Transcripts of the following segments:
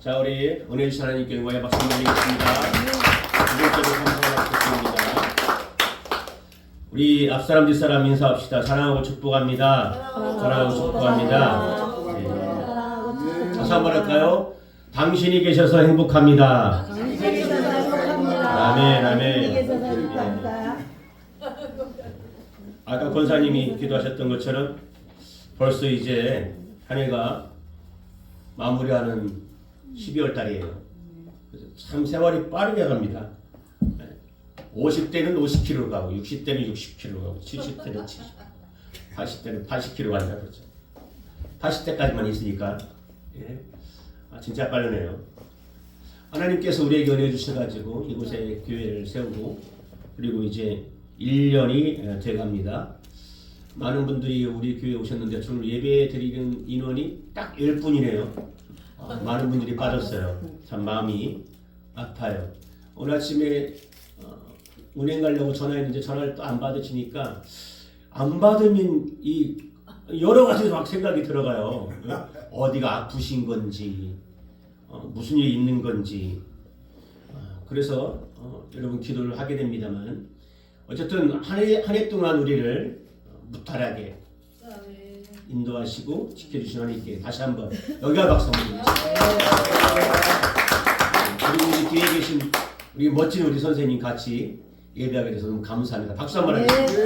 자, 우리 은혜 주신 하나님께 영광의 박수 드리겠습니다. 두 번째로 감사하겠습니다. 우리 앞사람 뒷사람 인사합시다. 사랑하고 축복합니다. 사랑하고 축복합니다. 네. 다시 한번 할까요? 당신이 계셔서 행복합니다. 아멘, 아멘. 아까 권사님이 기도하셨던 것처럼 벌써 이제 한 해가 마무리하는 12월 달이에요. 그래서 참 세월이 빠르게 갑니다. 50대는 50km 가고 60대는 60km 가고 70대는 70, 80대는 80km 간다 그러죠. 80대까지만 있으니까 진짜 빠르네요. 하나님께서 우리에게 은혜 주셔가지고 이곳에 교회를 세우고 그리고 이제 1년이 돼갑니다. 많은 분들이 우리 교회에 오셨는데 오늘 예배 드리는 인원이 딱 10분이네요. 많은 분들이 빠졌어요. 참 마음이 아파요. 오늘 아침에 은행 가려고 전화했는데 전화를 또 안 받으시니까 안 받으면 이 여러 가지 막 생각이 들어가요. 어디가 아프신 건지 무슨 일이 있는 건지 그래서 여러분 기도를 하게 됩니다만 어쨌든 한 해 동안 우리를 무탈하게 인도하시고 지켜주신 하나님께 다시 한번 여기가 박수 한번 그리고 우리 뒤에 계신 우리 멋진 우리 선생님 같이 예배하게 돼서 너무 감사합니다. 박수 한번 해주세요.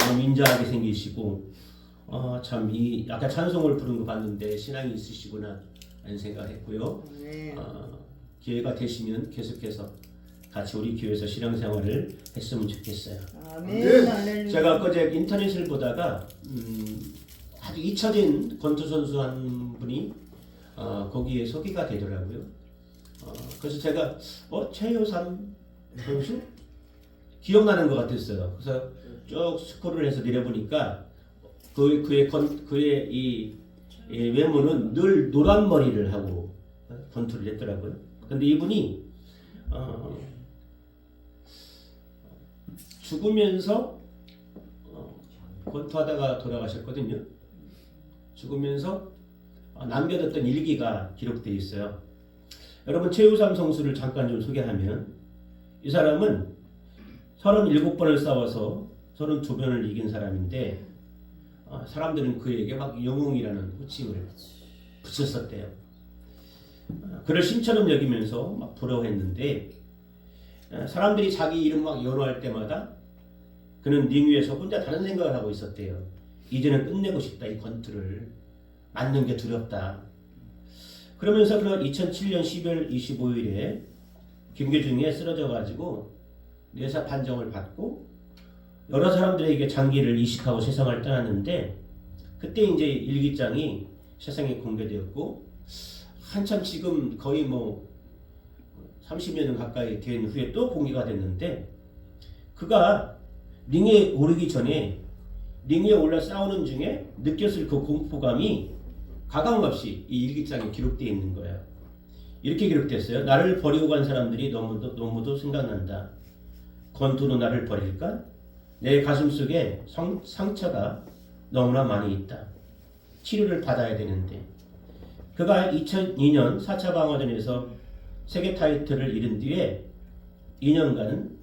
너무 인자하게 생기시고 참 이 아까 찬송을 부른 거 봤는데 신앙이 있으시구나 라는 생각을 했고요. 기회가 되시면 계속해서 같이 우리 교회에서 신앙생활을 했으면 좋겠어요. 아멘. 제가 어제 인터넷을 보다가 아주 잊혀진 권투 선수 한 분이 거기에 소개가 되더라고요. 그래서 제가 최효삼 선수 기억나는 것 같았어요. 그래서 쭉 스크롤을 해서 내려보니까 그의 이 외모는 늘 노란 머리를 하고 권투를 했더라고요. 근데 이분이 죽으면서 권투하다가 돌아가셨거든요. 죽으면서 남겨뒀던 일기가 기록되어 있어요. 여러분 최우삼 선수를 잠깐 좀 소개하면 이 사람은 37번을 싸워서 32번을 이긴 사람인데 사람들은 그에게 막 영웅이라는 호칭을 붙였었대요. 그를 신처럼 여기면서 막 부러워했는데 사람들이 자기 이름 막 연호할 때마다 그는 링 위에서 혼자 다른 생각을 하고 있었대요. 이제는 끝내고 싶다. 이 권투를 맞는 게 두렵다. 그러면서 그는 2007년 12월 25일에 경기 중에 쓰러져 가지고 뇌사 판정을 받고 여러 사람들에게 장기를 이식하고 세상을 떠났는데 그때 이제 일기장이 세상에 공개되었고 한참 지금 거의 30여 년 가까이 된 후에 또 공개가 됐는데 그가 링에 오르기 전에 링에 올라 싸우는 중에 느꼈을 그 공포감이 가감없이 이 일기장에 기록되어 있는 거예요. 이렇게 기록됐어요. 나를 버리고 간 사람들이 너무도 생각난다. 권투로 나를 버릴까? 내 가슴속에 상처가 너무나 많이 있다. 치료를 받아야 되는데 그가 2002년 4차 방어전에서 세계 타이틀을 잃은 뒤에 2년간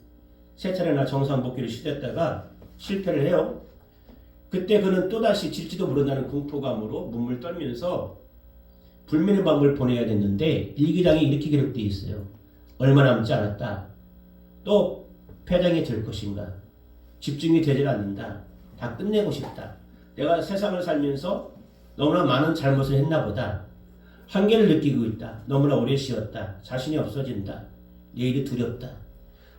세 차례나 정상 복귀를 시도했다가 실패를 해요. 그때 그는 또다시 질지도 모른다는 공포감으로 눈물 떨면서 불면의 밤을 보내야 됐는데 일기장에 이렇게 기록되어 있어요. 얼마 남지 않았다. 또 패장이 될 것인가. 집중이 되질 않는다. 다 끝내고 싶다. 내가 세상을 살면서 너무나 많은 잘못을 했나 보다. 한계를 느끼고 있다. 너무나 오래 쉬었다. 자신이 없어진다. 내일이 두렵다.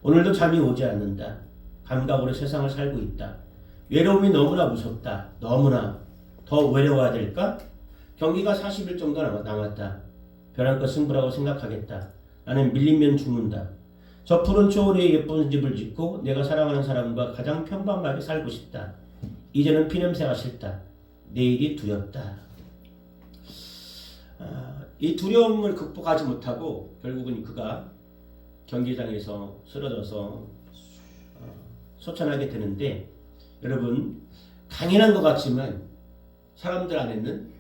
오늘도 잠이 오지 않는다. 감각으로 세상을 살고 있다. 외로움이 너무나 무섭다. 너무나 더 외로워야 될까? 경기가 40일 정도 남았다. 벼랑끝 승부라고 생각하겠다. 나는 밀리면 죽는다. 저 푸른 초원에 예쁜 집을 짓고 내가 사랑하는 사람과 가장 평범하게 살고 싶다. 이제는 피냄새가 싫다. 내일이 두렵다. 이 두려움을 극복하지 못하고 결국은 그가 경기장에서 쓰러져서 소천하게 되는데 여러분 당연한 것 같지만 사람들 안에는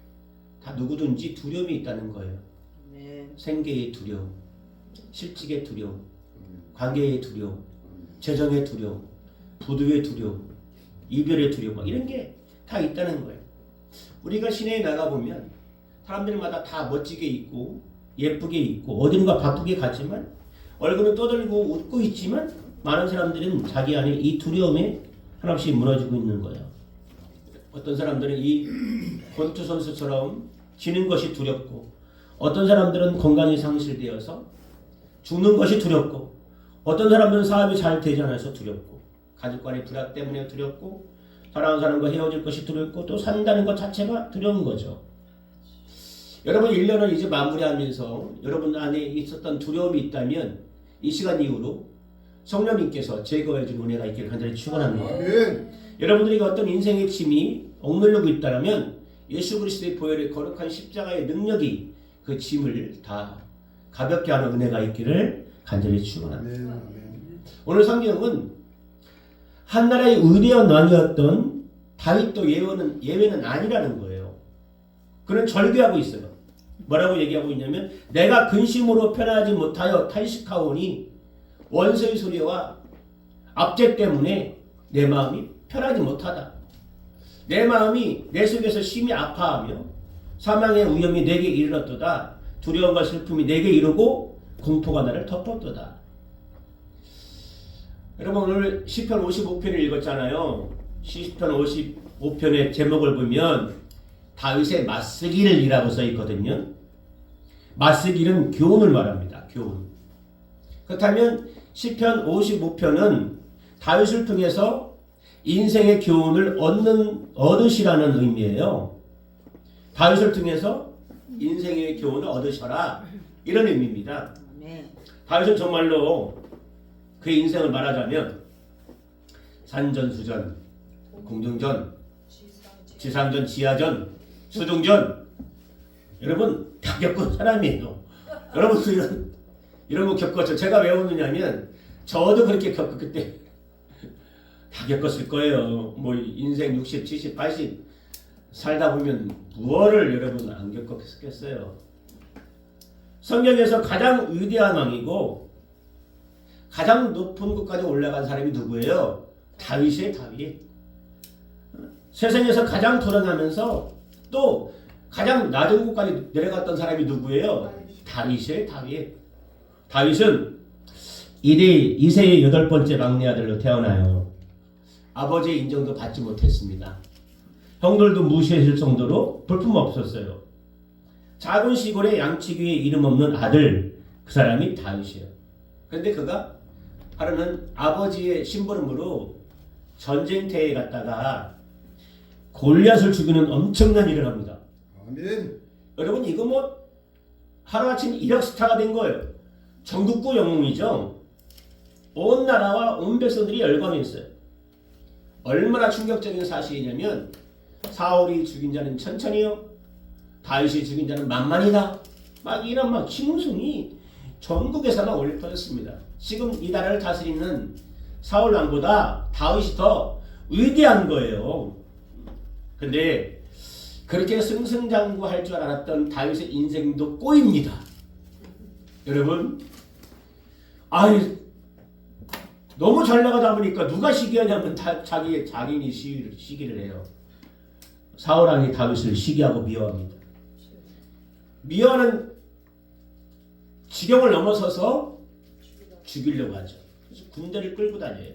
다 누구든지 두려움이 있다는 거예요. 네. 생계의 두려움, 실직의 두려움, 관계의 두려움, 재정의 두려움, 부도의 두려움, 이별의 두려움, 막 이런 게 다 있다는 거예요. 우리가 시내에 나가보면 사람들마다 다 멋지게 입고 예쁘게 입고 어딘가 바쁘게 갔지만 얼굴은 떠들고 웃고 있지만 많은 사람들은 자기 안에 이 두려움에 하나씩 무너지고 있는 거예요. 어떤 사람들은 이 권투 선수처럼 지는 것이 두렵고 어떤 사람들은 건강이 상실되어서 죽는 것이 두렵고 어떤 사람들은 사업이 잘 되지 않아서 두렵고 가족 간의 불화 때문에 두렵고 사랑하는 사람과 헤어질 것이 두렵고 또 산다는 것 자체가 두려운 거죠. 여러분 1년을 이제 마무리하면서 여러분 안에 있었던 두려움이 있다면 이 시간 이후로 성령님께서 제거해 준 은혜가 있기를 간절히 축원합니다. 여러분들이 어떤 인생의 짐이 억누르고 있다면 예수 그리스도의 보혈의 거룩한 십자가의 능력이 그 짐을 다 가볍게 하는 은혜가 있기를 간절히 축원합니다. 오늘 성경은 한 나라의 위대한 왕이었던 다윗도 예외는 아니라는 거예요. 그는 절규하고 있어요. 뭐라고 얘기하고 있냐면 내가 근심으로 편하지 못하여 탄식하오니 원수의 소리와 압제 때문에 내 마음이 편하지 못하다. 내 마음이 내 속에서 심히 아파하며 사망의 위험이 내게 이르렀도다. 두려움과 슬픔이 내게 이르고 공포가 나를 덮었도다. 여러분 오늘 시편 55편을 읽었잖아요. 시편 55편의 제목을 보면 다윗의 맞쓰기를이라고 써 있거든요. 맞쓰기는 교훈을 말합니다. 교훈. 그렇다면 시편 55편은 다윗을 통해서 인생의 교훈을 얻으시라는 의미예요. 다윗을 통해서 인생의 교훈을 얻으셔라 이런 의미입니다. 다윗은 정말로 그의 인생을 말하자면 산전수전, 공중전, 지상전, 지하전, 수중전 여러분 다 겪은 사람이에요. 여러분도 이런 거 겪었죠. 제가 왜 웃느냐면 저도 그렇게 겪었기 때문에 다 겪었을 거예요. 뭐 인생 60, 70, 80 살다 보면 무엇을 여러분 안 겪었겠어요. 성경에서 가장 위대한 왕이고 가장 높은 곳까지 올라간 사람이 누구예요? 다윗이에요. 다윗. 세상에서 가장 돌아가면서 또 가장 낮은 곳까지 내려갔던 사람이 누구예요? 다윗이에요. 다윗. 다윗은 이세의 8번째 막내 아들로 태어나요. 아버지의 인정도 받지 못했습니다. 형들도 무시했을 정도로 볼품없었어요. 작은 시골의 양치기에 이름 없는 아들, 그 사람이 다윗이에요. 그런데 그가 하루는 아버지의 심부름으로 전쟁터에 갔다가 골리앗을 죽이는 엄청난 일을 합니다. 아멘. 여러분 이거 뭐 하루아침 이력 스타가 된 거예요. 전국구 영웅이죠. 온 나라와 온 백성들이 열광했어요. 얼마나 충격적인 사실이냐면 사울이 죽인 자는 천천히요, 다윗이 죽인 자는 만만이다. 막 이런 막 칭송이 전국에서만 올려 터졌습니다. 지금 이 나라를 다스리는 사울 왕보다 다윗이 더 위대한 거예요. 근데 그렇게 승승장구할 줄 알았던 다윗의 인생도 꼬입니다. 여러분, 너무 잘 나가다 보니까 누가 시기하냐면 자기인이 시기를 해요. 사울 왕이 다윗을 시기하고 미워합니다. 미워하는 지경을 넘어서서 죽이려고 하죠. 그래서 군대를 끌고 다녀요.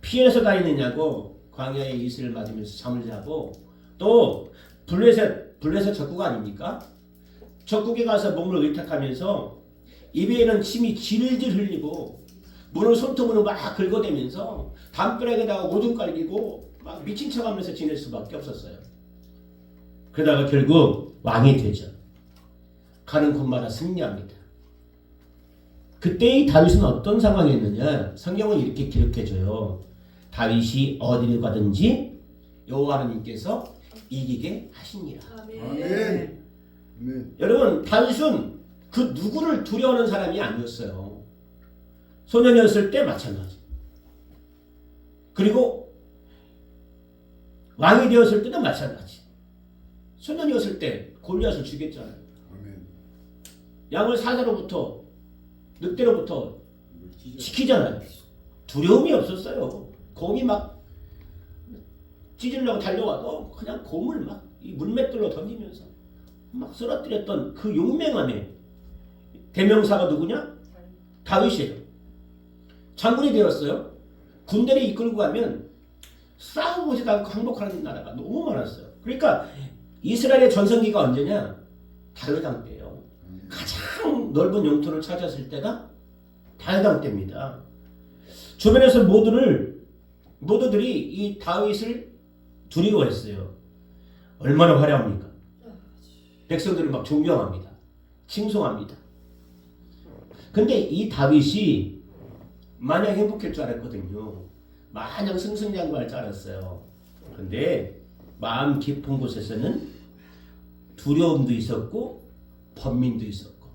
피해서 다니느냐고 광야에 이슬을 맞으면서 잠을 자고 또 블레셋 적국 아닙니까? 적국에 가서 몸을 의탁하면서 입에는 침이 질질 흘리고 문을 손톱으로 막 긁어대면서 담벼락에다가 오줌 깔리고 막 미친 척하면서 지낼 수밖에 없었어요. 그러다가 결국 왕이 되죠. 가는 곳마다 승리합니다. 그때의 다윗은 어떤 상황이었느냐? 성경은 이렇게 기록해줘요. 다윗이 어디를 가든지 여호와 하나님께서 이기게 하시니라. 아멘. 아멘. 여러분, 다윗은 그 누구를 두려워하는 사람이 아니었어요. 소년이었을 때 마찬가지. 그리고 왕이 되었을 때도 마찬가지. 소년이었을 때 골리앗을 죽였잖아요. 아멘. 양을 사자로부터 늑대로부터 지키잖아요. 두려움이 없었어요. 곰이 막 찢으려고 달려와도 그냥 곰을 막 이 물맷돌로 던지면서 막 쓰러뜨렸던 그 용맹함에 대명사가 누구냐? 다윗이에요. 장군이 되었어요. 군대를 이끌고 가면 싸워보지도 않고 항복하는 나라가 너무 많았어요. 그러니까 이스라엘의 전성기가 언제냐? 다윗 왕 때예요. 가장 넓은 영토를 찾았을 때가 다윗 왕 때입니다. 주변에서 모두들이 이 다윗을 두려워했어요. 얼마나 화려합니까? 백성들을 막 존경합니다. 칭송합니다. 근데 이 다윗이 마냥 행복할 줄 알았거든요. 마냥 승승장구할 줄 알았어요. 근데 마음 깊은 곳에서는 두려움도 있었고 번민도 있었고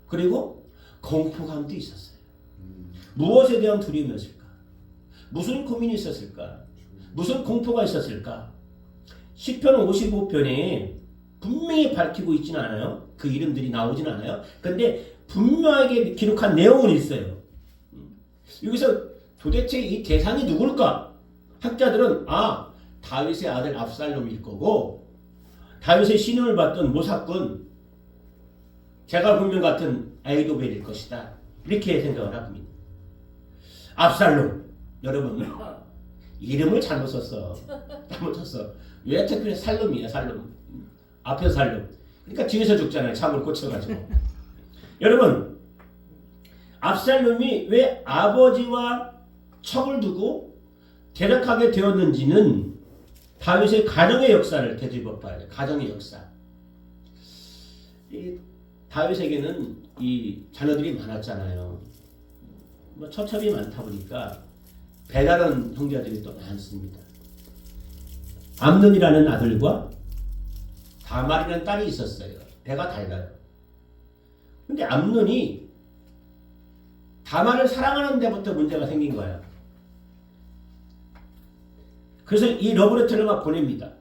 그리고 공포감도 있었어요. 무엇에 대한 두려움이었을까? 무슨 고민이 있었을까? 무슨 공포가 있었을까? 시편 55편에 분명히 밝히고 있지는 않아요. 그 이름들이 나오진 않아요. 근데 분명하게 기록한 내용은 있어요. 여기서 도대체 이 대상이 누굴까? 학자들은 다윗의 아들 압살롬일 거고 다윗의 신임을 받던 모사꾼 제갈공명 같은 아히도벨일 것이다. 이렇게 생각을 합니다. 압살롬 여러분 이름을 잘못 썼어. 잘못 썼어. 왜 특별히 살롬이야 살롬. 앞에서 살롬. 그러니까 뒤에서 죽잖아요. 참을 꽂혀가지고. 여러분 압살롬이 왜 아버지와 척을 두고 대적하게 되었는지는 다윗의 가정의 역사를 되짚어 봐야 돼요. 가정의 역사. 이 다윗에게는 이 자녀들이 많았잖아요. 뭐 처첩이 많다 보니까 배다른 형제들이 또 많습니다. 암논이라는 아들과 다말이라는 딸이 있었어요. 배가 달라요. 근데 암논이 다말을 사랑하는 데부터 문제가 생긴 거야. 그래서 이 러브레터를 막 보냅니다.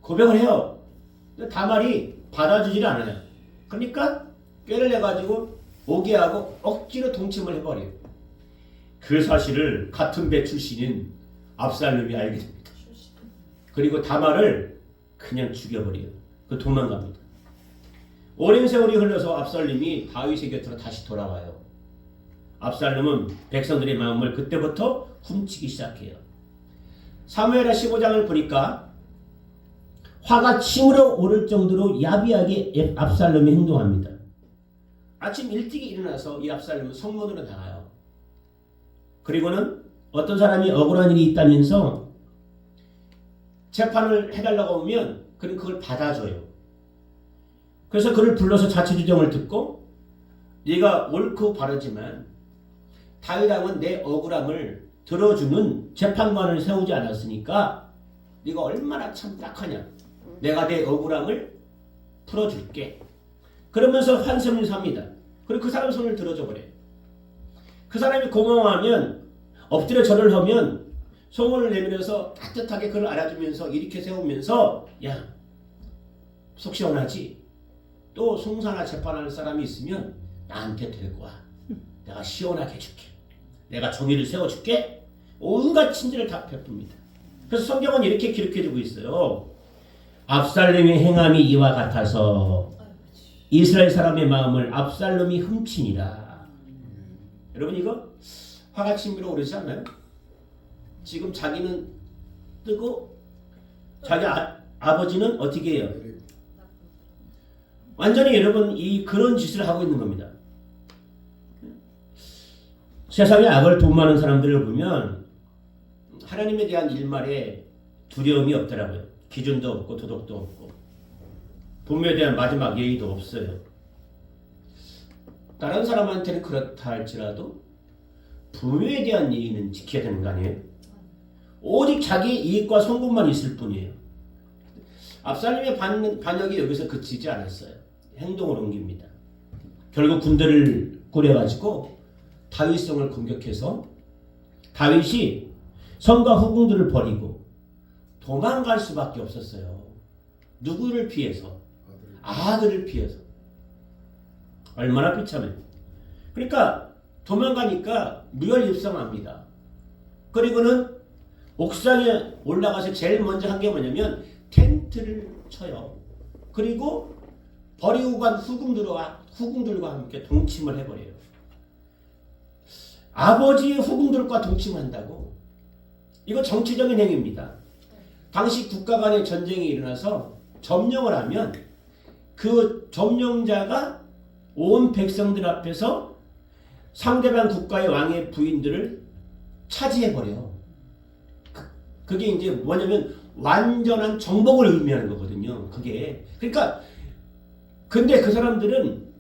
고백을 해요. 근데 다말이 받아주질 않아요. 그러니까 꾀를 내가지고 오게 하고 억지로 동침을 해버려요. 그 사실을 같은 배 출신인 압살롬이 알게 됩니다. 그리고 다말을 그냥 죽여버려요. 그 도망갑니다. 오랜 세월이 흘러서 압살롬이 다윗의 곁으로 다시 돌아와요. 압살롬은 백성들의 마음을 그때부터 훔치기 시작해요. 사무엘하 15장을 보니까 화가 치밀어 오를 정도로 야비하게 압살롬이 행동합니다. 아침 일찍이 일어나서 이 압살롬은 성문으로 나가요. 그리고는 어떤 사람이 억울한 일이 있다면서 재판을 해달라고 하면 그는 그걸 받아줘요. 그래서 그를 불러서 자초지종을 듣고 네가 옳고 바르지만 다윗 왕은 내 억울함을 들어주는 재판관을 세우지 않았으니까 네가 얼마나 참 딱하냐. 내가 내 억울함을 풀어줄게. 그러면서 환심을 삽니다. 그리고 그 사람 손을 들어줘 버려요. 그 사람이 고마워하면 엎드려 절을 하면 소문을 내밀어서 따뜻하게 그를 알아주면서 이렇게 세우면서 야, 속 시원하지? 또 송사나 재판할 사람이 있으면 나한테 데리고 와. 내가 시원하게 해줄게. 내가 정의를 세워줄게. 온갖 친절을 다 베풉니다. 그래서 성경은 이렇게 기록해주고 있어요. 압살롬의 행함이 이와 같아서 이스라엘 사람의 마음을 압살롬이 훔치니라. 여러분 이거 화가 치밀어 오르지 않나요? 지금 자기는 뜨고 자기 아버지는 어떻게 해요? 완전히 여러분 이 그런 짓을 하고 있는 겁니다. 세상에 악을 도모하는 사람들을 보면 하나님에 대한 일말에 두려움이 없더라고요. 기준도 없고 도덕도 없고 부모에 대한 마지막 예의도 없어요. 다른 사람한테는 그렇다 할지라도 부모에 대한 예의는 지켜야 되는 거 아니에요? 오직 자기 이익과 성공만 있을 뿐이에요. 압살롬의 반역이 여기서 그치지 않았어요. 행동을 옮깁니다. 결국 군대를 꾸려가지고 다윗성을 공격해서 다윗이 성과 후궁들을 버리고 도망갈 수밖에 없었어요. 누구를 피해서? 아들을 피해서. 얼마나 비참해요. 그러니까 도망가니까 무혈입성합니다. 그리고는 옥상에 올라가서 제일 먼저 한 게 뭐냐면 텐트를 쳐요. 그리고 버리고 간 후궁들과 함께 동침을 해버려요. 아버지의 후궁들과 동침한다고? 이거 정치적인 행위입니다. 당시 국가 간의 전쟁이 일어나서 점령을 하면 그 점령자가 온 백성들 앞에서 상대방 국가의 왕의 부인들을 차지해버려요. 그게 이제 뭐냐면 완전한 정복을 의미하는 거거든요. 그게. 그러니까 근데 그 사람들은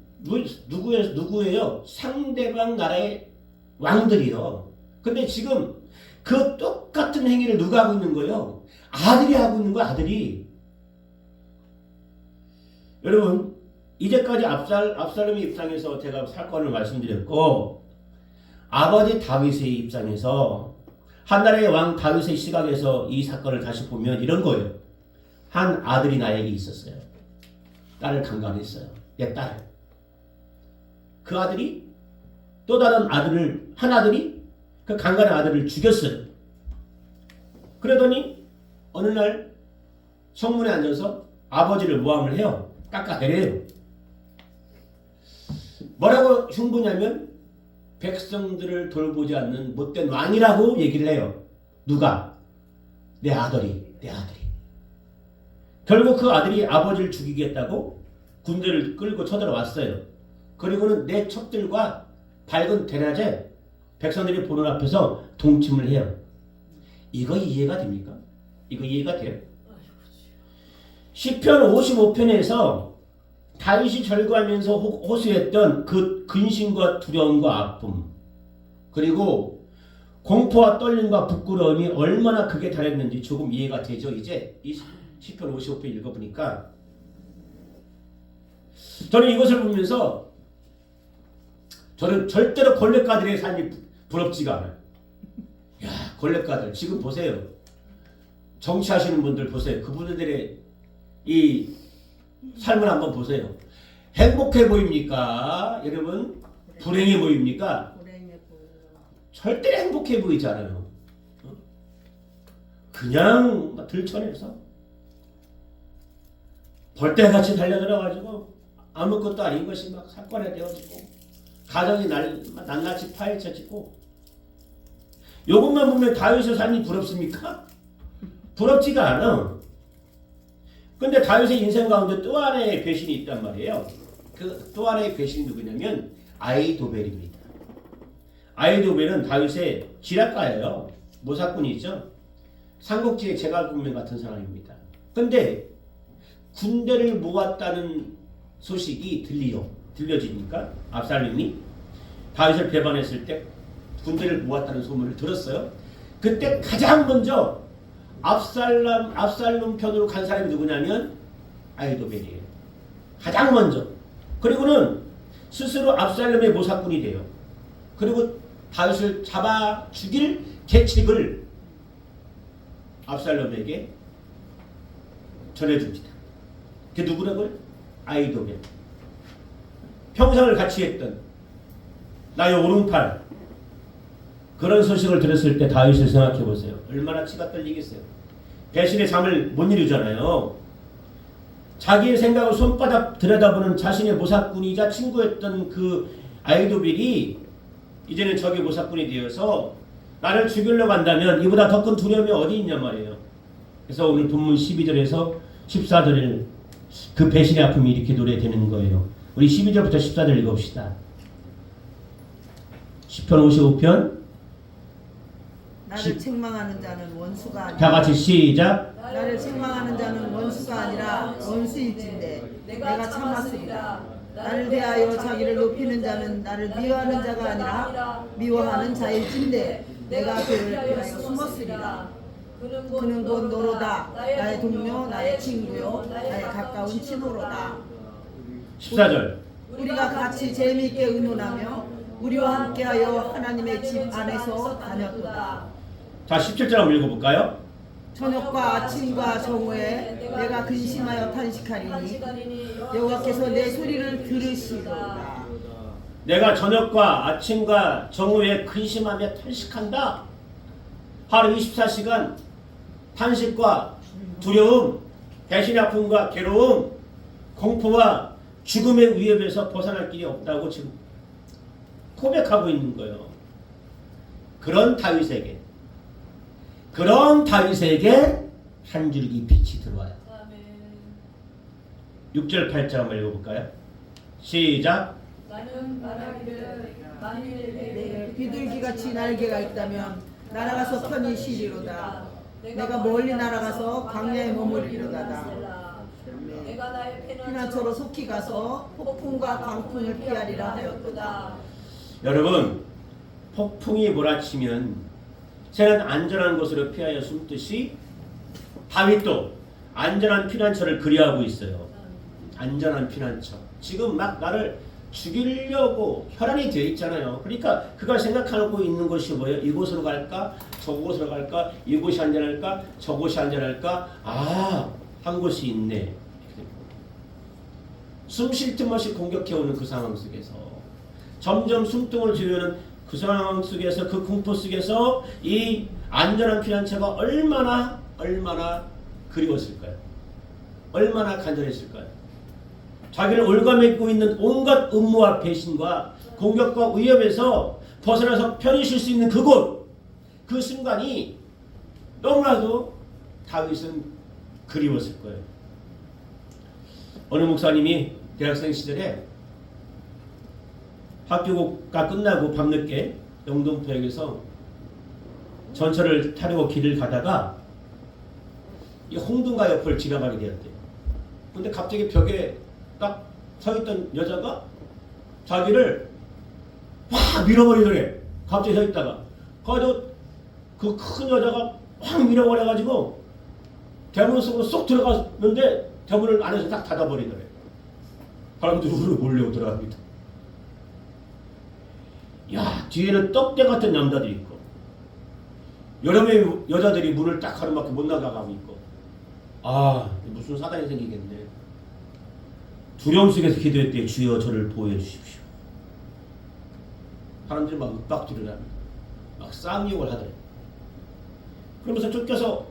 누구예요? 상대방 나라의 왕들이요. 근데 지금 그 똑같은 행위를 누가 하고 있는 거예요? 아들이 하고 있는 거야, 아들이. 여러분, 이제까지 압살롬의 입장에서 제가 사건을 말씀드렸고, 아버지 다윗의 입장에서 한나라의 왕 다윗의 시각에서 이 사건을 다시 보면 이런 거예요. 한 아들이 나에게 있었어요. 딸을 강간했어요. 내 딸을. 그 아들이 또 다른 한 아들이 그 강간한 아들을 죽였어요. 그러더니 어느 날 성문에 앉아서 아버지를 모함을 해요. 깎아내려요. 뭐라고 흉보냐면 백성들을 돌보지 않는 못된 왕이라고 얘기를 해요. 누가? 내 아들이. 결국 그 아들이 아버지를 죽이겠다고 군대를 끌고 쳐들어왔어요. 그리고는 내 첩들과 밝은 대낮에 백성들이 보는 앞에서 동침을 해요. 이거 이해가 됩니까? 이거 이해가 돼요? 시편 55편에서 다윗이 절구하면서 호소했던 그 근심과 두려움과 아픔, 그리고 공포와 떨림과 부끄러움이 얼마나 극에 달했는지 조금 이해가 되죠. 이제 이 시편 55편 읽어보니까 저는 이것을 보면서 저는 절대로 권력가들의 삶이 부럽지가 않아요. 야, 권력가들 지금 보세요. 정치하시는 분들 보세요. 그분들의 이 삶을 한번 보세요. 행복해 보입니까? 여러분, 불행해 보입니까? 불행해 보여요. 절대 행복해 보이지 않아요. 그냥 막 들쳐내서 벌떼같이 달려들어가지고 아무것도 아닌 것이 막 사건에 되어지고 가정이 낱낱이 파헤쳐지고. 요것만 보면 다윗의 삶이 부럽습니까? 부럽지가 않아. 근데 다윗의 인생 가운데 또 하나의 배신이 있단 말이에요. 그 또 하나의 배신이 누구냐면 아히도벨입니다. 아히도벨은 다윗의 지략가예요. 모사꾼이죠. 삼국지의 제갈공명 같은 사람입니다. 근데 군대를 모았다는 소식이 들려지니까 압살롬이 다윗을 배반했을 때 군대를 모았다는 소문을 들었어요. 그때 가장 먼저 압살롬 편으로 간 사람이 누구냐면 아히도벨이에요. 가장 먼저. 그리고는 스스로 압살롬의 모사꾼이 돼요. 그리고 다윗을 잡아 죽일 계책을 압살롬에게 전해줍니다. 그게 누구라고요? 아히도벨. 평생을 같이 했던 나의 오른팔. 그런 소식을 들었을 때 다윗을 생각해 보세요. 얼마나 치가 떨리겠어요. 배신의 잠을 못 이루잖아요. 자기의 생각을 손바닥 들여다보는 자신의 모사꾼이자 친구였던 그 아히도벨이 이제는 적의 모사꾼이 되어서 나를 죽이려고 한다면 이보다 더 큰 두려움이 어디 있냔 말이에요. 그래서 오늘 본문 12절에서 14절을 그 배신의 아픔이 이렇게 노래되는 거예요. 우리 12절부터 14절 읽어봅시다. 시편 55편 나를 책망하는 자는 원수가 아니라 다 같이 시작. 나를 책망하는 자는 원수가 아니라 원수일진데 내가 참았으리라. 나를 대하여 자기를 높이는 자는 나를 미워하는 자가 아니라 미워하는 자일진데 내가 그를 위하여 숨었으리라. 그는 곧 너로다. 나의 동료, 나의 친구요, 나의 가까운 친구로다. 14절. 우리가 같이 재미있게 의논하며 우리와 함께하여 하나님의 집 안에서 다녔도다. 자 17절 한번 읽어볼까요? 저녁과 아침과 정오에 내가 근심하여 탄식하리니 여호와께서 내 소리를 들으시도다. 내가 저녁과 아침과 정오에 근심하며 탄식한다. 하루 24시간 탄식과 두려움, 배신의 아픔과 괴로움, 공포와 죽음의 위협에서 벗어날 길이 없다고 지금 고백하고 있는 거예요. 그런 다윗에게 한 줄기 빛이 들어와요. 6절 8절 한번 읽어볼까요? 시작. 나는 말하기를 만일 내게 비둘기같이 날개가 있다면 날아가서 편히 쉬리로다. 내가 멀리 날아가서 광야에 머무리리로다. 내가 나의 피난처로 속히 가서 폭풍과 광풍을 피하리라 하였도다. 여러분, 폭풍이 몰아치면 새는 안전한 곳으로 피하여 숨듯이 다윗도 안전한 피난처를 그리하고 있어요. 안전한 피난처. 지금 막 나를 죽이려고 혈안이 되어 있잖아요. 그러니까 그가 생각하고 있는 것이 뭐예요? 이곳으로 갈까? 저곳으로 갈까? 이곳이 안전할까? 저곳이 안전할까? 한 곳이 있네. 숨 쉴 틈 없이 공격해오는 그 상황 속에서 점점 숨통을 조여오는 그 상황 속에서, 그 공포 속에서 이 안전한 피난처가 얼마나 그리웠을까요? 얼마나 간절했을까요? 자기를 올가매고 있는 온갖 음모와 배신과 공격과 위협에서 벗어나서 편히 쉴 수 있는 그곳, 그 순간이 너무나도 다윗은 그리웠을 거예요. 어느 목사님이 대학생 시절에 학교가 끝나고 밤늦게 영동포역에서 전철을 타려고 길을 가다가 이 홍등가 옆을 지나가게 되었대요. 근데 갑자기 벽에 딱 서있던 여자가 자기를 확 밀어버리더래. 갑자기 서있다가 그래가지고 그 큰 여자가 확 밀어버려가지고 대문 속으로 쏙 들어갔는데 대문을 안에서 딱 닫아버리더래. 사람들이 우르르 몰려오더라 합니다. 야, 뒤에는 떡대 같은 남자들이 있고 여러 명의 여자들이 문을 딱 가로막고 못 나가고 있고, 무슨 사단이 생기겠네. 두려움 속에서 기도했대요. 주여 저를 보호해 주십시오. 사람들이 막 윽박지르랍니다. 막 쌍욕을 하더래. 그러면서 쫓겨서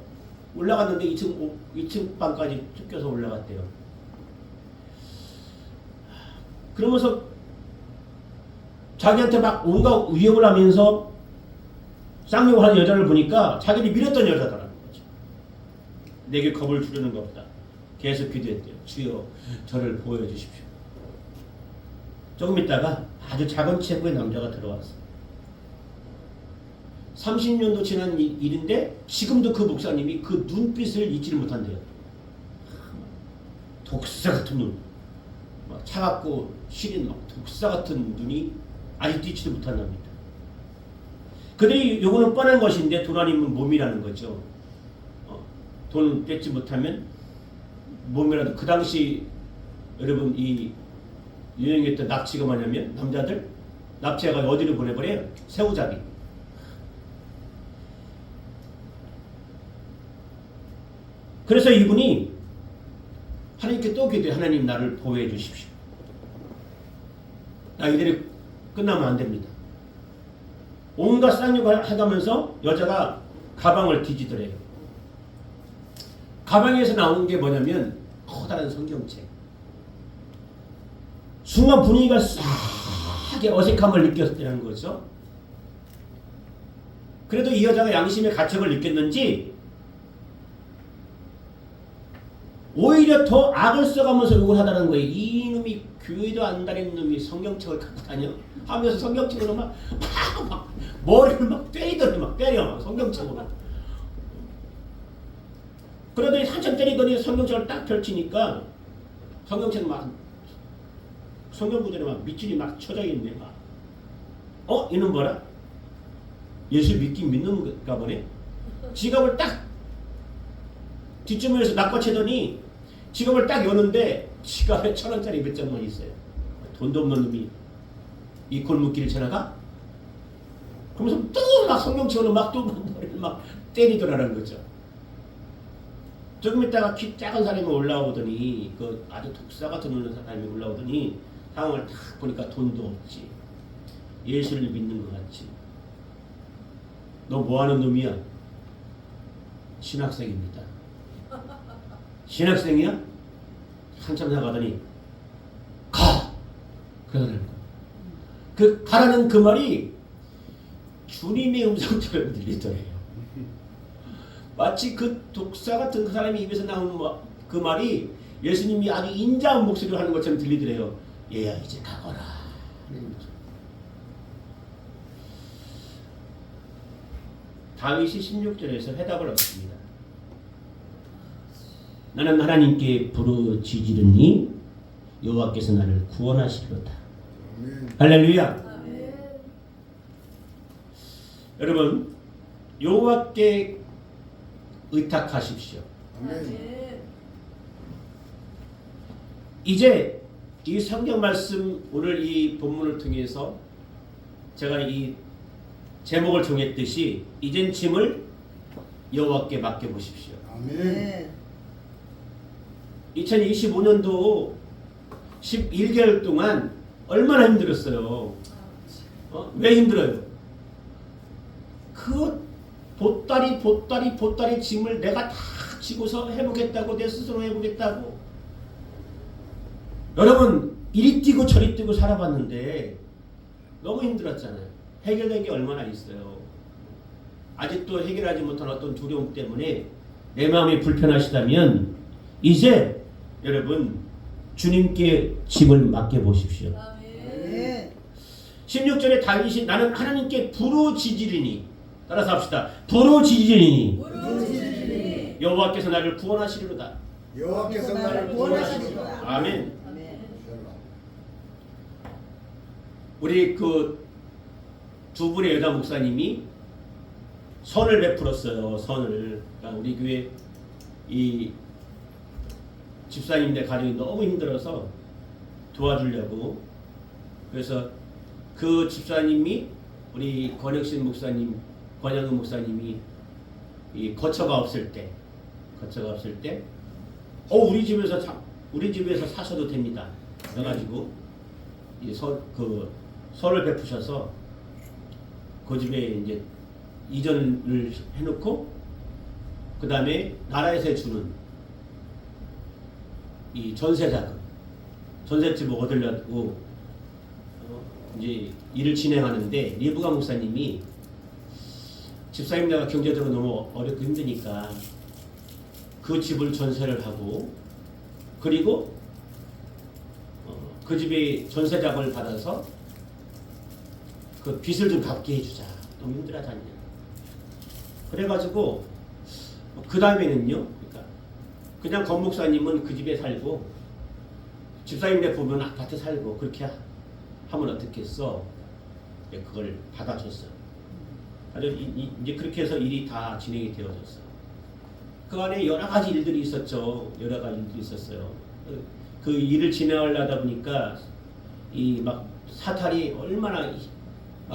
올라갔는데 2층 방까지 쫓겨서 올라갔대요. 그러면서 자기한테 막 온갖 위협을 하면서 쌍욕을 하는 여자를 보니까 자기를 밀었던 여자더라는 거죠. 내게 겁을 주려는 것보다 계속 기도했대요. 주여 저를 보호해 주십시오. 조금 있다가 아주 작은 체구의 남자가 들어왔어요. 30년도 지난 일인데 지금도 그 목사님이 그 눈빛을 잊지를 못한대요. 독사 같은 눈, 막 차갑고 시린 막 독사 같은 눈이 아직도 잊지도 못한답니다. 그들이 요거는 뻔한 것인데 돈 아니면 몸이라는 거죠. 돈 뺏지 못하면 몸이라도. 그 당시 여러분 이 유행했던 납치가 뭐냐면 남자들 납치해가 어디로 보내버려요? 새우잡이. 그래서 이분이 하나님께 또 기도해. 하나님 나를 보호해 주십시오. 이대로 끝나면 안 됩니다. 온갖 쌍욕을 하다면서 여자가 가방을 뒤지더래요. 가방에서 나오는 게 뭐냐면 커다란 성경책. 순간 분위기가 싸하게 어색함을 느꼈다는 거죠. 그래도 이 여자가 양심의 가책을 느꼈는지 오히려 더 악을 써가면서 욕을 하다는 거예요. 이놈이 교회도 안 다니는 놈이 성경책을 갖고 다녀 하면서 성경책으로 막 머리를 막 때리더니 막 때려 막 성경책으로. 그러더니 한참 때리더니 성경책을 딱 펼치니까 성경책 막 성경 구절에 막 밑줄이 막 쳐져 있네. 막 이놈 뭐라? 예수 믿긴 믿는가 보네. 지갑을 딱 뒷주머니에서 낚아채더니 지갑을 딱 여는데 지갑에 1,000원짜리 몇 장만 있어요. 돈도 없는 놈이 이 골목길을 지나가? 그러면서 또 막 성경책으로 막 또 머리를 막 때리더라는 거죠. 조금 있다가 키 작은 사람이 올라오더니 그 아주 독사 같은 오는 사람이 올라오더니 상황을 딱 보니까 돈도 없지. 예수를 믿는 것 같지. 너 뭐하는 놈이야? 신학생입니다. 신학생이야? 한참 나가더니 가! 그러더라고. 그 가라는 그 말이 주님의 음성처럼 들리더래요. 마치 그 독사 같은 그 사람이 입에서 나오는 그 말이 예수님이 아주 인자한 목소리로 하는 것처럼 들리더래요. 얘야 이제 가거라. 다윗이 16절에서 해답을 얻습니다. 나는 하나님께 부르짖으리니 여호와께서 나를 구원하시리로다. 할렐루야. 여러분 여호와께 의탁하십시오. 이제 이 성경 말씀 오늘 이 본문을 통해서 제가 이 제목을 정했듯이 이젠 짐을 여호와께 맡겨 보십시오. 아멘. 2025년도 11개월 동안 얼마나 힘들었어요. 왜 힘들어요? 그 보따리 짐을 내가 다 지고서 해보겠다고, 내 스스로 해보겠다고. 여러분 이리 뛰고 저리 뛰고 살아봤는데 너무 힘들었잖아요. 해결된 게 얼마나 있어요. 아직도 해결하지 못한 어떤 두려움 때문에 내 마음이 불편하시다면 이제 여러분 주님께 짐을 맡겨보십시오. 네. 16절에 다윗이 나는 하나님께 부르짖으리니, 따라서 합시다. 부르짖으리니 여호와께서 나를 구원하시리로다. 여호와께서 나를 구원하시리로다. 아멘. 아멘. 우리 그 두 분의 여자 목사님이 선을 베풀었어요. 선을. 그러니까 우리 교회 이 집사님들 가정이 너무 힘들어서 도와주려고. 그래서 그 집사님이 우리 권혁신 목사님, 권영은 목사님이 이 거처가 없을 때 우리 집에서 사셔도 됩니다. 그래가지고 이 선을 베푸셔서 그 집에 이제 이전을 해놓고 그 다음에 나라에서 주는 이 전세자금, 전셋집을 얻으려고 이제 일을 진행하는데 리브가 목사님이 집사님 내가 경제적으로 너무 어렵고 힘드니까 그 집을 전세를 하고 그리고 그 집에 전세자금을 받아서 그 빚을 좀 갚게 해주자. 너무 힘들하지 않냐. 그래가지고 그 다음에는요. 그러니까 그냥 권 목사님은 그 집에 살고 집사님네 보면 아파트 살고 그렇게 하면 어떻겠어? 그걸 받아줬어요. 이제 그렇게 해서 일이 다 진행이 되어졌어요. 그 안에 여러 가지 일들이 있었죠. 여러 가지 일들이 있었어요. 그 일을 진행하려다 보니까 이 막 사탈이 얼마나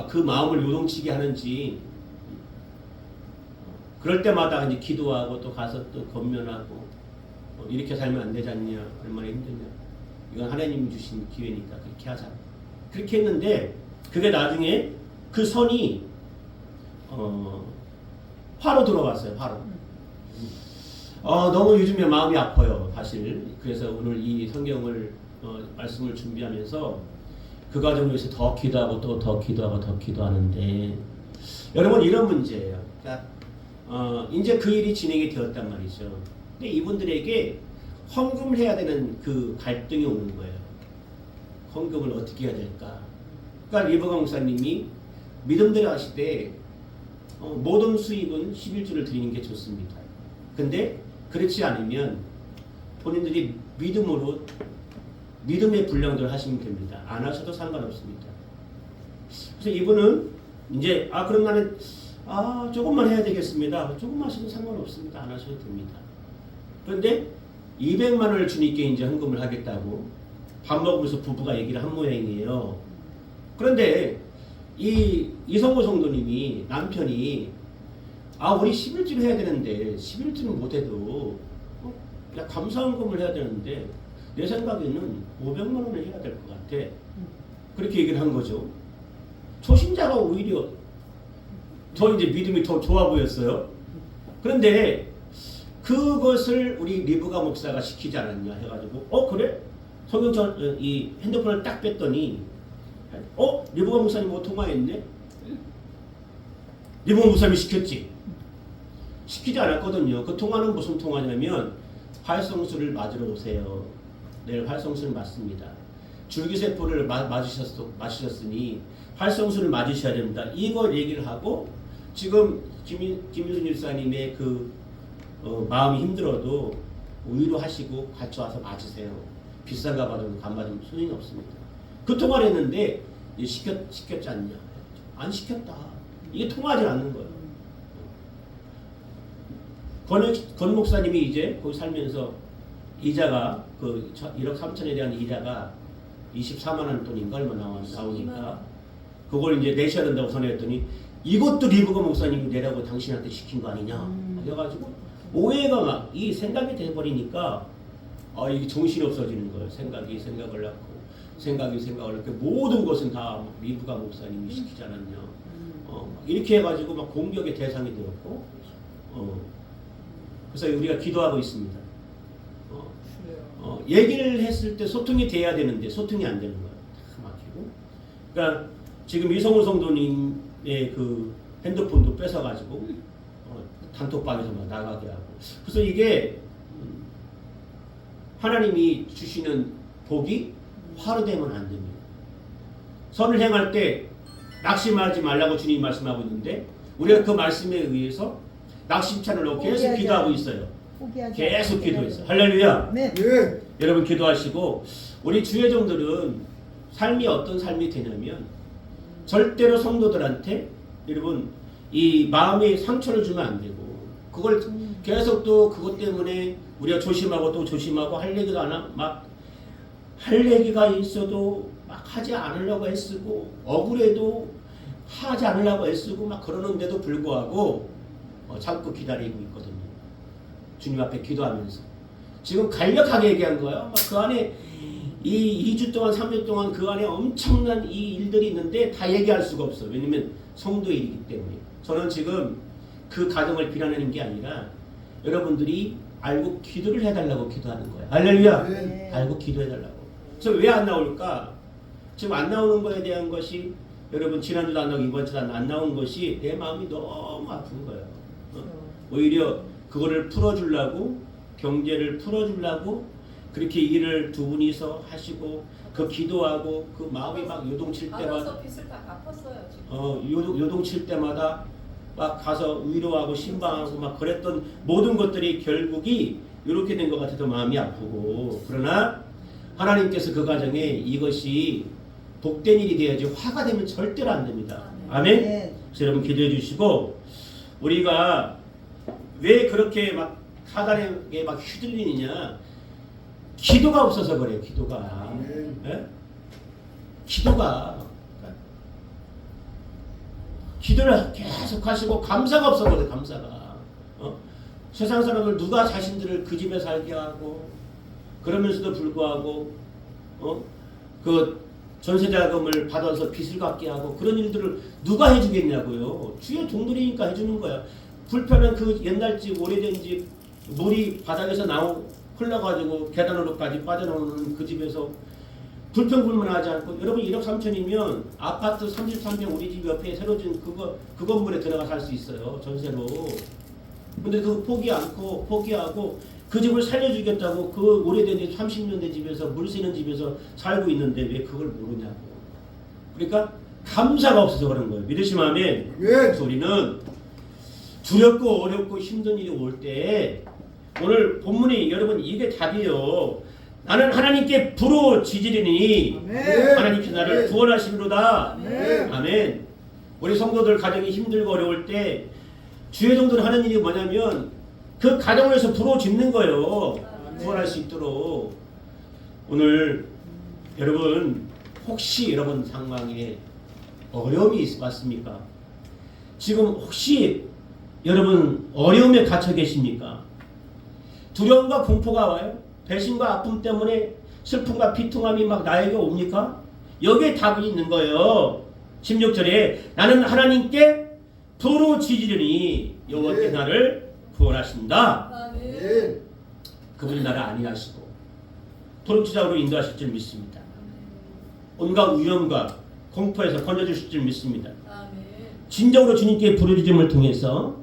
그 마음을 요동치게 하는지 그럴 때마다 이제 기도하고 또 가서 또 권면하고 이렇게 살면 안 되지 않냐, 얼마나 힘드냐. 이건 하나님이 주신 기회니까 그렇게 하자. 그렇게 했는데 그게 나중에 그 선이 화로 들어갔어요. 화로. 너무 요즘에 마음이 아파요. 사실. 그래서 오늘 이 성경을 말씀을 준비하면서 그 과정을 위해서 더 기도하고 또 더 기도하고 더 기도하는데 여러분 이런 문제예요. 그러니까 이제 그 일이 진행이 되었단 말이죠. 근데 이분들에게 헌금을 해야 되는 그 갈등이 오는 거예요. 헌금을 어떻게 해야 될까? 그러니까 리버가 목사님이 믿음대로 하시되 모든 수입은 11조를 드리는 게 좋습니다. 근데 그렇지 않으면 본인들이 믿음의 분량대로 하시면 됩니다. 안 하셔도 상관없습니다. 그래서 이분은 이제 그럼 나는 조금만 해야 되겠습니다. 조금만 하셔도 상관없습니다. 안 하셔도 됩니다. 그런데 200만 원을 주님께 이제 헌금을 하겠다고 밥 먹으면서 부부가 얘기를 한 모양이에요. 그런데 이성모 성도님이 남편이 우리 11주를 해야 되는데 11주는 못해도 야, 감사헌금을 해야 되는데 내 생각에는 500만 원을 해야 될 것 같아. 그렇게 얘기를 한 거죠. 초신자가 오히려 더 이제 믿음이 더 좋아 보였어요. 그런데 그것을 우리 리브가 목사가 시키지 않았냐 해가지고 그래? 성경전 이 핸드폰을 딱 뺐더니 리브가 목사님 뭐 통화했네? 리브가 목사님이 시켰지. 시키지 않았거든요. 그 통화는 무슨 통화냐면 활성수를 맞으러 오세요. 내일 활성수를 맞습니다. 줄기세포를 맞으셨으니 활성수를 맞으셔야 됩니다. 이걸 얘기를 하고 지금 김윤순 일사님의 그 마음이 힘들어도 위로하시고 같이 와서 맞으세요. 비싼 가 받으면 간 받으면 소용이 없습니다. 그 통화를 했는데 시켰지 않냐? 안 시켰다. 이게 통하지 않는 거예요. 권 목사님이 이제 거기 살면서 이자가 그 1억 3천에 대한 이자가 24만 원 돈인가 얼마 나오니까 그걸 이제 내셔야 된다고 선언했더니 이것도 리브가 목사님이 내라고 당신한테 시킨 거 아니냐 그래가지고 오해가 막 이 생각이 돼버리니까 이게 정신이 없어지는 거예요. 생각을 낳고 생각을 낳고 모든 것은 다 리브가 목사님이 시키지 않았냐 이렇게 해가지고 막 공격의 대상이 되었고 그래서 우리가 기도하고 있습니다. 얘기를 했을 때 소통이 돼야 되는데 소통이 안 되는 거예요. 다 막히고. 그러니까 지금 이성훈 성도님의 그 핸드폰도 뺏어가지고 단톡방에서 막 나가게 하고. 그래서 이게 하나님이 주시는 복이 화로 되면 안 됩니다. 선을 행할 때 낙심하지 말라고 주님이 말씀하고 있는데 우리가 그 말씀에 의해서 낙심찬을 놓고 계속 기도하고 있어요. 계속 기도했어요. 할렐루야. 네. 예. 여러분 기도하시고 우리 주회종들은 삶이 어떤 삶이 되냐면 절대로 성도들한테 여러분 이 마음에 상처를 주면 안 되고 그걸 계속 또 그것 때문에 우리가 조심하고 또 조심하고 할 얘기도 안 하고 막 할 얘기가 있어도 막 하지 않으려고 애쓰고 억울해도 하지 않으려고 애쓰고 막 그러는데도 불구하고 참고 기다리고 있거든요. 주님 앞에 기도하면서 지금 간략하게 얘기한 거예요. 막 그 안에 이 2주 동안 3주 동안 그 안에 엄청난 이 일들이 있는데 다 얘기할 수가 없어요. 왜냐면 성도의 일이기 때문에. 저는 지금 그 가정을 비난하는 게 아니라 여러분들이 알고 기도를 해달라고 기도하는 거예요. 할렐루야. 네. 알고 기도해달라고. 그래서 왜 안 나올까? 지금 안 나오는 거에 대한 것이 여러분 지난주도 안 나오고 이번 주도 안 나온 것이 내 마음이 너무 아픈 거예요. 오히려 그거를 풀어주려고 경제를 풀어주려고 그렇게 일을 두 분이서 하시고 그 기도하고 그 마음이 막 요동칠 때마다 받아서 빚을 다 갚았어요 지금. 요동칠 때마다 막 가서 위로하고 신방하고 막 그랬던 모든 것들이 결국이 이렇게 된 것 같아서 마음이 아프고 그러나 하나님께서 그 가정에 이것이 복된 일이 돼야지 화가 되면 절대로 안 됩니다. 아멘. 네. 그래서 여러분 기도해 주시고 우리가 왜 그렇게 막 사단에게 막 휘둘리느냐 기도가 없어서 그래요. 기도가 예? 기도를 계속 하시고 감사가 없어서 감사가 세상 사람들 누가 자신들을 그 집에 살게 하고 그러면서도 불구하고 그 전세자금을 받아서 빚을 갚게 하고 그런 일들을 누가 해주겠냐고요. 주의 종들이니까 해주는 거야. 불편한 그 옛날 집 오래된 집 물이 바닥에서 흘러가지고 계단으로까지 빠져나오는 그 집에서 불평불만하지 않고 여러분 1억 3천이면 아파트 33평 우리 집 옆에 새로 진 그 건물에 들어가 살 수 있어요. 전세로. 근데 그거 포기하고 그 집을 살려주겠다고 그 오래된 집 30년 된 집에서 물 새는 집에서 살고 있는데 왜 그걸 모르냐고. 그러니까 감사가 없어서 그런 거예요. 믿으시면 아멘. 그래서 우리는 두렵고 어렵고 힘든 일이 올 때 오늘 본문이 여러분 이게 답이에요. 나는 하나님께 부르짖으리니 하나님께서 나를 구원하시리로다. 아멘. 우리 성도들 가정이 힘들고 어려울 때 주의 종들은 하는 일이 뭐냐면 그 가정을 위해서 부르짖는 거예요. 구원할 수 있도록. 오늘 여러분 혹시 여러분 상황에 어려움이 왔습니까? 지금 혹시 여러분 어려움에 갇혀 계십니까? 두려움과 공포가 와요? 배신과 아픔 때문에 슬픔과 비통함이 막 나에게 옵니까? 여기에 답이 있는 거예요. 16절에 나는 하나님께 부르짖으리니 여호와께 나를 구원하신다. 아멘. 그분이 나를 안위하시고 도둑지자로 인도하실 줄 믿습니다. 온갖 위험과 공포에서 건져주실 줄 믿습니다. 아멘. 진정으로 주님께 부르짖음을 통해서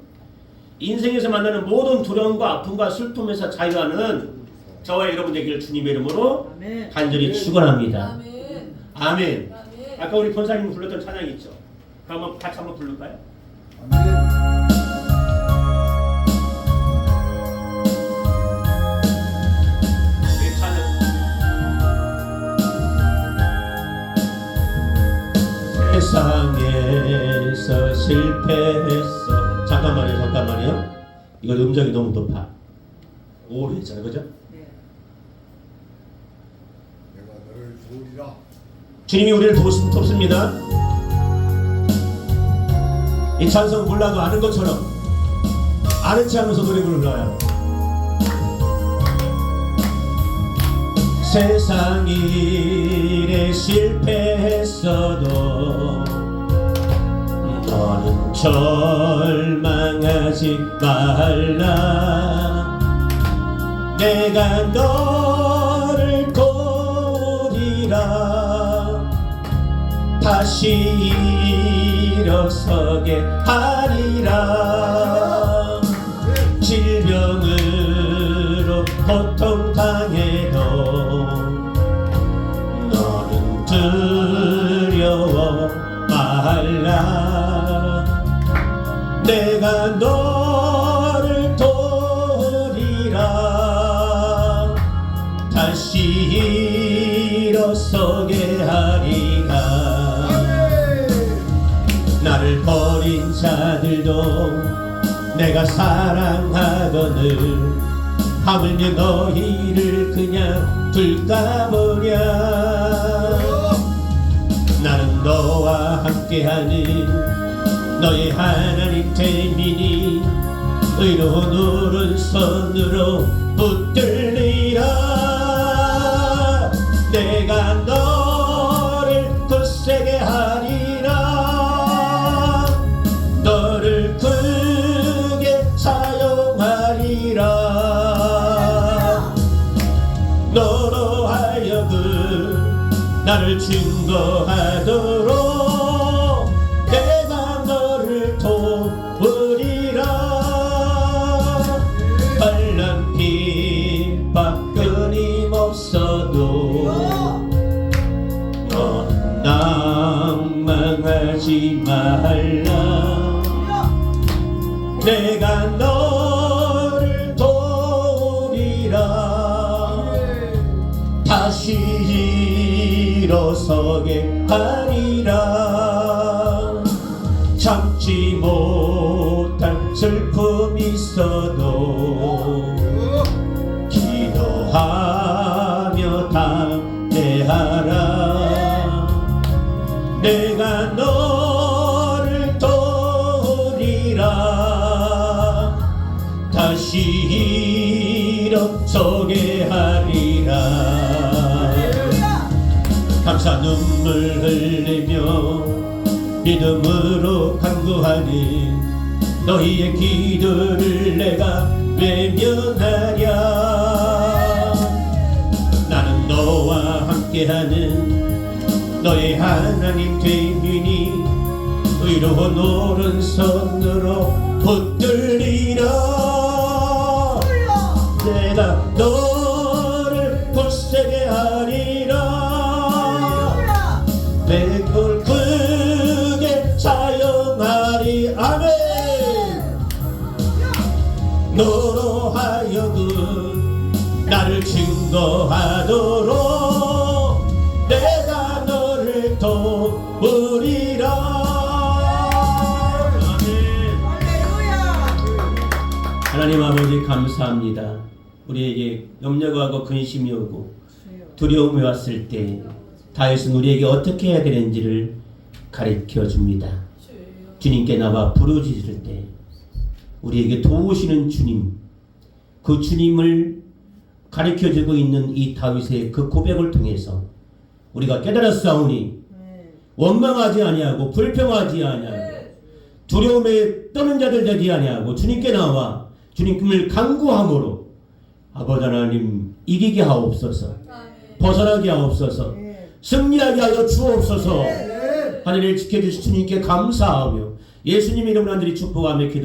인생에서 만나는 모든 두려움과 아픔과 슬픔에서 자유하는 저와 여러분 되기를 주님의 이름으로 아멘. 간절히 축원합니다. 아멘. 아멘. 아멘. 아까 우리 권사님 불렀던 찬양이 있죠. 그럼 같이 한번 부를까요? 우리 찬양. 세상에서 실패했어. 잠깐만요. 이거 음정이 너무 높아. 오래 했잖아요, 그죠? 네. 내가 너를 도우리라. 주님이 우리를 돕습니다. 이 찬송 몰라도 아는 것처럼 아는 체 하면서 노래 불러요. 세상 일에 실패했어도 너는 절망하지 말라. 내가 너를 도우리라. 다시 일어서게 하리라. 질병으로 고통당해도 너는 두려워 말라. 내가 너를 도우리라. 다시 일어서게 하리라. 나를 버린 자들도 내가 사랑하거늘 하물며 너희를 그냥 둘까 보냐. 나는 너와 함께하는 너의 하나님 대민이 의로운 오른손으로 붙들리라. 내가 너를 굳세게 하리라. 너를 크게 사용하리라. 너로 하여금 나를 증거하도록 내가 너를 도우리라. 환난 핍박 끊임없어도 넌 낭망하지 말라. 내가 너를 도우리라. 다시 일어서게 하리라. 참지 못할 슬픔이 있어도 기도하며 담대하라. 내가 너를 도우리라. 다시 일어서게 하리라. 감사 눈물 흘리며 믿음으로 간구하니 너희의 기도를 내가 외면하랴. 나는 너와 함께하는 너의 하나님 되미니 의로운 오른손으로 붙들리라. 내가 너를 굳세게 하리라. 내 걸 크게 사용하리. 아멘. 너로 하여금 나를 증거하도록 내가 너를 도우리라. 아멘. 하나님 아버지 감사합니다. 우리에게 염려가 하고 근심이 오고 두려움이 왔을 때 다윗은 우리에게 어떻게 해야 되는지를 가르쳐 줍니다. 주님께 나와 부르짖을 때 우리에게 도우시는 주님, 그 주님을 가르쳐주고 있는 이 다윗의 그 고백을 통해서 우리가 깨달았사오니 원망하지 아니하고 불평하지 아니하고 두려움에 떠는 자들 되지 아니하고 주님께 나와 주님을 간구함으로 아버지 하나님 이기게 하옵소서, 벗어나게 하옵소서, 승리하게 하여 주옵소서. 하늘을 지켜주신 주님께 감사하며 예수님 이름으로 하늘이 축복하며 기도